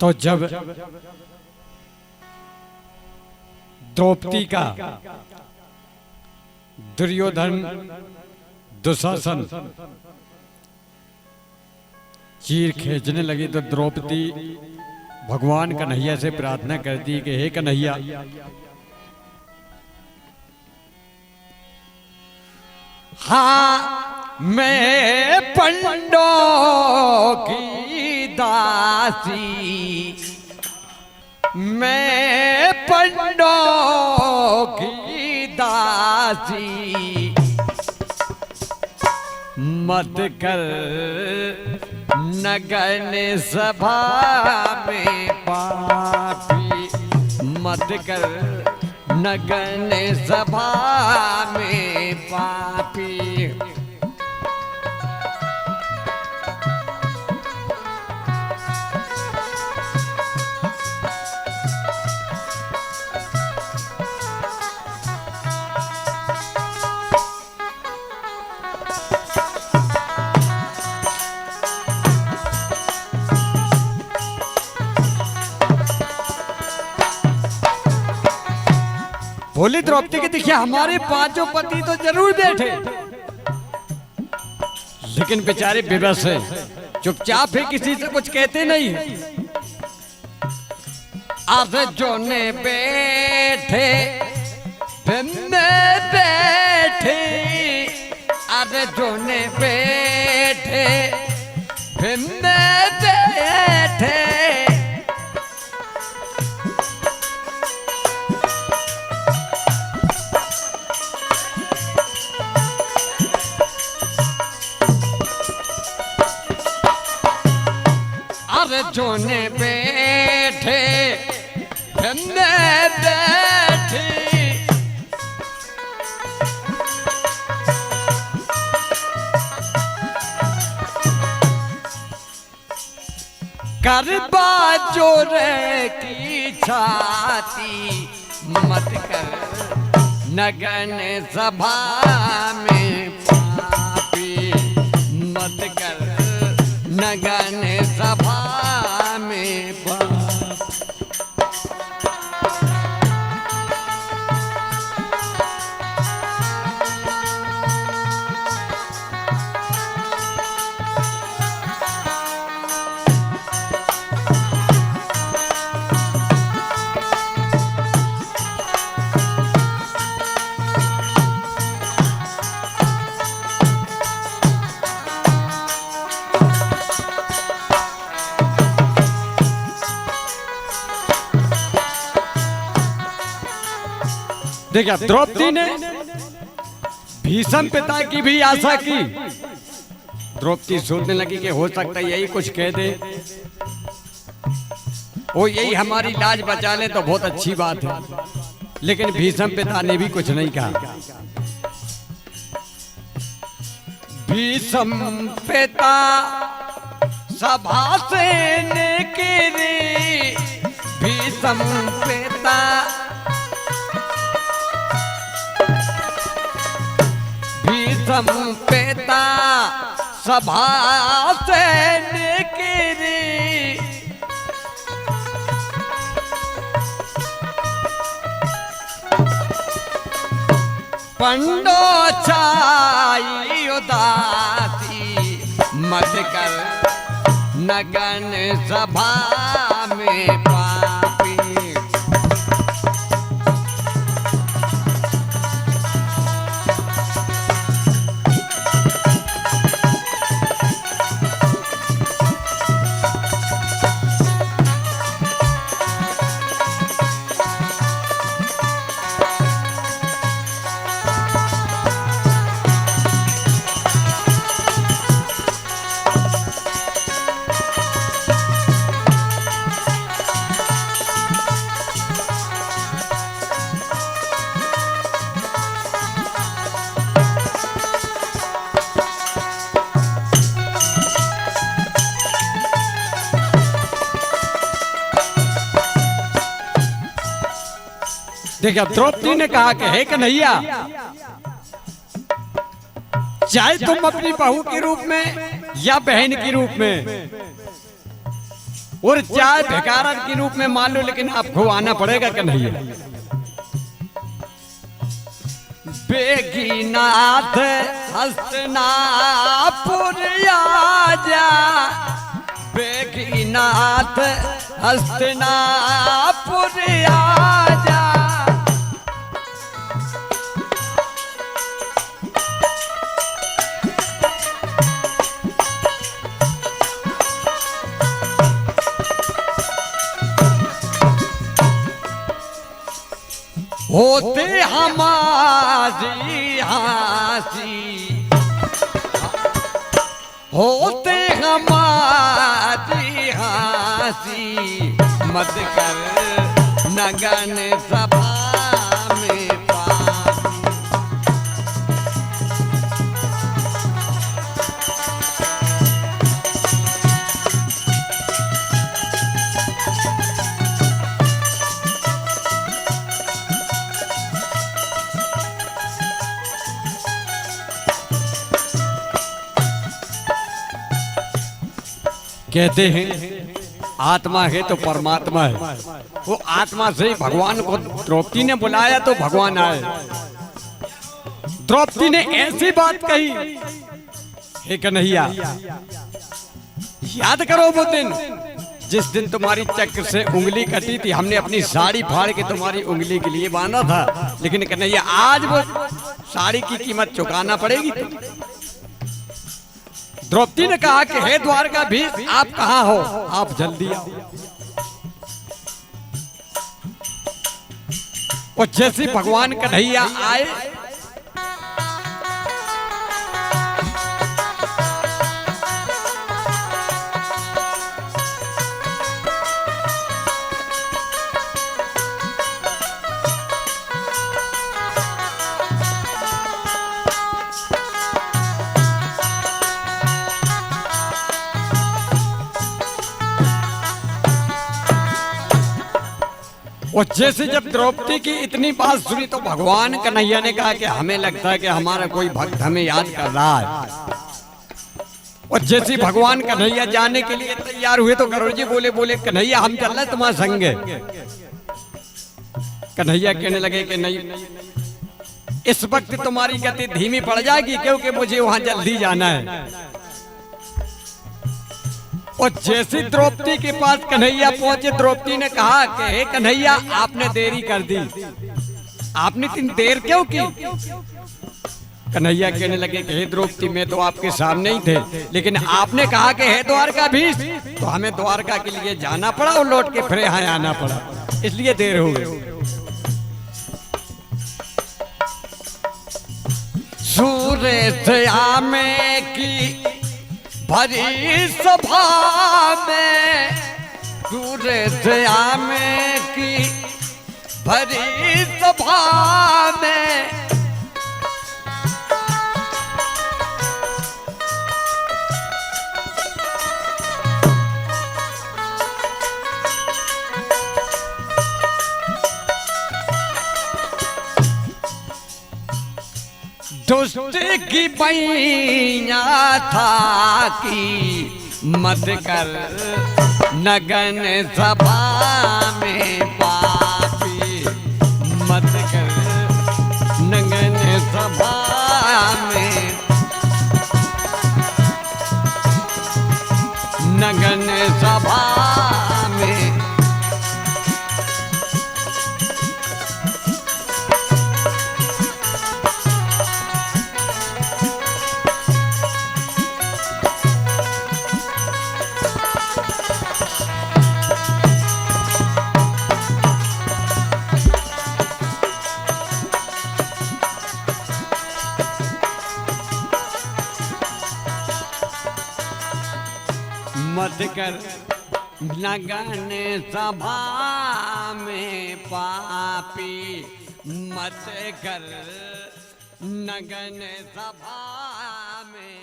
तो जब द्रौपदी का दुर्योधन दुशासन चीर खींचने लगी तो द्रौपदी भगवान कन्हैया से प्रार्थना करती कि हे कन्हैया, हाँ मैं पंडों की दासी, मैं पंडों की दासी, मत कर नगन सभा में पापी, मत कर नगन सभा में पापी। बोली द्रौपदी के देखिए हमारे पांचों पति तो जरूर बैठे, लेकिन बेचारे बेबस है, चुपचाप है, किसी से कुछ कहते नहीं है। आज जो ने बैठे मैं बैठे, आज जो ने बैठे मैं बैठे, जोने बैठे मैं बैठी, करबा जोरे की छाती, मत कर नगन सभा में पापी, मत कर नगन सभा में पाप। देखिए द्रौपदी ने भीष्म पिता की भी आशा की। द्रौपदी सोचने लगी कि हो सकता है यही कुछ कह दे, वो यही हमारी लाज बचा ले तो बहुत अच्छी बात है, लेकिन भीष्म पिता ने भी कुछ नहीं कहा। भीष्म पिता सभा से निकले, भीष्म पिता भीष्म पिता सभा से निकले, पंडो छाई उदासी, मत कर नगन सभा में पापी। देखिए द्रौपदी ने कहा कि हे कन्हैया, चाहे तुम अपनी बहू के रूप में या बहन के रूप में और चाहे भिखारन के रूप में मान लो, लेकिन आपको आना पड़ेगा कन्हैया। बेगीनाथ हस्तिनापुर आजा, बेगीनाथ हस्तिनापुर आजा। होते हमारी हासी, होते हमारी हासी, मत कर नगन सभा में पासी। कहते हैं आत्मा है तो परमात्मा है। वो आत्मा से ही भगवान को द्रौपदी ने बुलाया तो भगवान आए। द्रौपदी ने ऐसी बात कही, हे कन्हैया याद करो वो दिन जिस दिन तुम्हारी चक्र से उंगली कटी थी। हमने अपनी साड़ी फाड़ के तुम्हारी उंगली के लिए बांधा था, लेकिन कन्हैया आज वो साड़ी की कीमत चुकाना पड़ेगी। द्रौपदी ने कहा कि हे द्वारकाधीश, आप कहाँ हो? आप जल्दी आओ। और जैसे भगवान कन्हैया आए, और जैसे जब द्रौपदी की इतनी बात सुनी तो भगवान कन्हैया ने कहा कि हमें लगता है कि हमारा कोई भक्त हमें याद कर रहा है। और जैसे भगवान कन्हैया जाने के लिए तैयार हुए तो गरुड़ जी बोले कन्हैया हम चल रहे तुम्हारे संग। कन्हैया कहने लगे कि नहीं, इस वक्त तुम्हारी गति धीमी पड़ जाएगी, क्योंकि मुझे वहां जल्दी जाना है। और जैसे द्रौपदी के पास कन्हैया पहुंचे, द्रौपदी ने कहा कि हे कन्हैया, आपने देरी कर दी, आपने इतनी देर क्यों की? कन्हैया कहने लगे कि हे द्रौपदी, मैं तो आपके सामने ही थे, लेकिन आपने कहा कि हे द्वारकाधीश, तो हमें द्वारका के लिए जाना पड़ा और लौट के फिर यहाँ आना पड़ा, इसलिए देर हो गई। सूरज आमे की भरी सभा में, सूरज आमे की भरी सभा में, दुष्ट की बैया था की मत कर नगन सभा में पापी, मत कर नगन सभा में, नगन सभा में। मत कर नगन सभा में पापी, मत कर नगन सभा में।